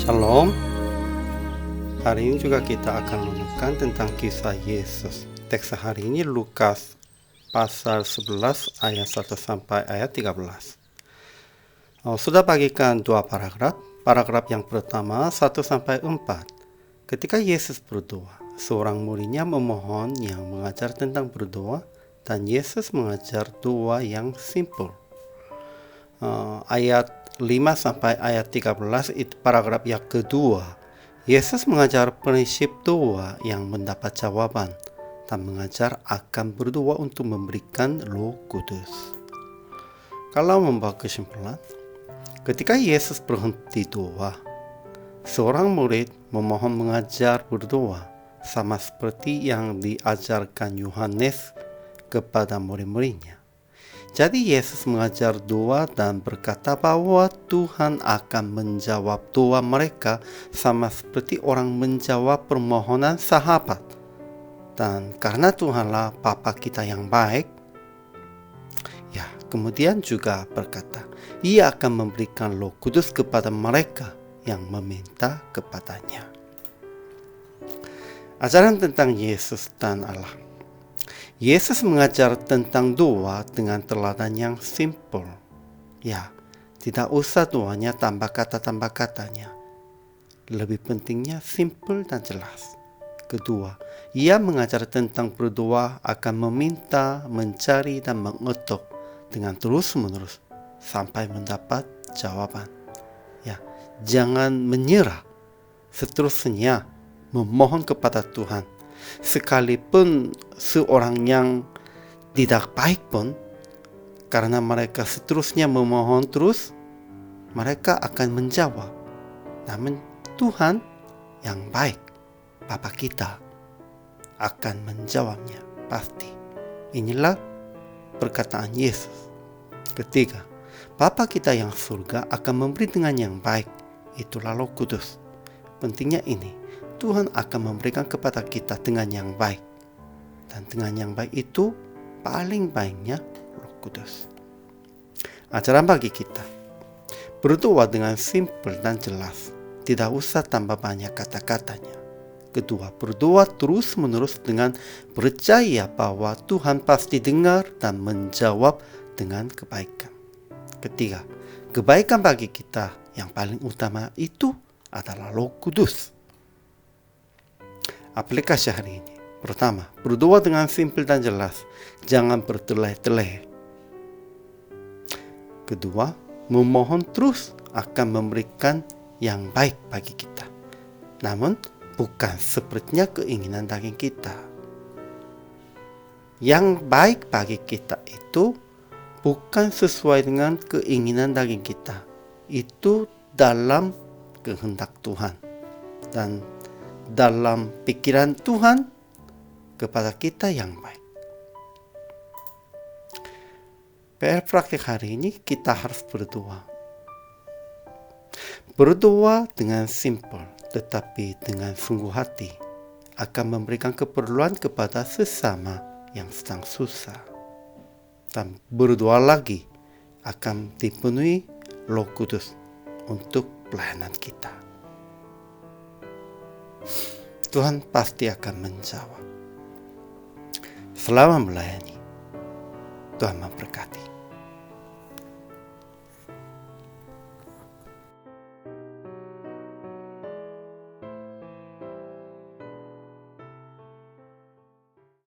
Shalom. Hari ini juga kita akan menemukan tentang kisah Yesus. Teks hari ini Lukas pasal 11 ayat 1 sampai ayat 13. Sudah bagikan dua paragraf. Paragraf yang pertama 1 sampai 4. Ketika Yesus berdoa, seorang muridnya memohon yang mengajar tentang berdoa, dan Yesus mengajar doa yang simpel. Ayat 5 sampai ayat 13 itu paragraf yang kedua. Yesus mengajar prinsip doa yang mendapat jawaban dan mengajar akan berdoa untuk memberikan Roh Kudus. Kalau membawa kesimpulan, ketika Yesus berhenti doa, seorang murid memohon mengajar berdoa sama seperti yang diajarkan Yohanes kepada murid-muridnya. Jadi Yesus mengajar doa dan berkata bahwa Tuhan akan menjawab doa mereka sama seperti orang menjawab permohonan sahabat. Dan karena Tuhanlah Bapa kita yang baik, kemudian juga berkata, Ia akan memberikan Roh Kudus kepada mereka yang meminta kepadanya. Ajaran tentang Yesus dan Allah. Yesus mengajar tentang doa dengan teladan yang simpel. Tidak usah doanya tambah katanya. Lebih pentingnya simpel dan jelas. Kedua, Ia mengajar tentang berdoa akan meminta, mencari, dan mengetuk dengan terus-menerus sampai mendapat jawaban. Jangan menyerah. Seterusnya memohon kepada Tuhan. Sekalipun seorang yang tidak baik pun, karena mereka seterusnya memohon terus, mereka akan menjawab. Namun Tuhan yang baik, Bapa kita, akan menjawabnya pasti. Inilah perkataan Yesus. Ketiga, Bapa kita yang surga akan memberi dengan yang baik, itulah Roh Kudus. Pentingnya ini, Tuhan akan memberikan kepada kita dengan yang baik. Dan dengan yang baik itu paling baiknya Roh Kudus. Ajaran bagi kita, berdoa dengan simpel dan jelas, tidak usah tambah banyak kata-katanya. Kedua, berdoa terus-menerus dengan percaya bahwa Tuhan pasti dengar dan menjawab dengan kebaikan. Ketiga, kebaikan bagi kita yang paling utama itu adalah Roh Kudus. Aplikasi hari ini. Pertama, berdoa dengan simpel dan jelas. Jangan bertele-tele. Kedua, memohon terus akan memberikan yang baik bagi kita. Namun, bukan sepertinya keinginan daging kita. Yang baik bagi kita itu bukan sesuai dengan keinginan daging kita. Itu dalam kehendak Tuhan. Dan dalam pikiran Tuhan kepada kita yang baik. PR praktik hari ini kita harus berdoa. Berdoa dengan simpel tetapi dengan sungguh hati akan memberikan keperluan kepada sesama yang sedang susah. Dan berdoa lagi akan dipenuhi Roh Kudus untuk pelayanan kita. Tuhan pasti akan menjawab. Selamat melayani. Tuhan memberkati.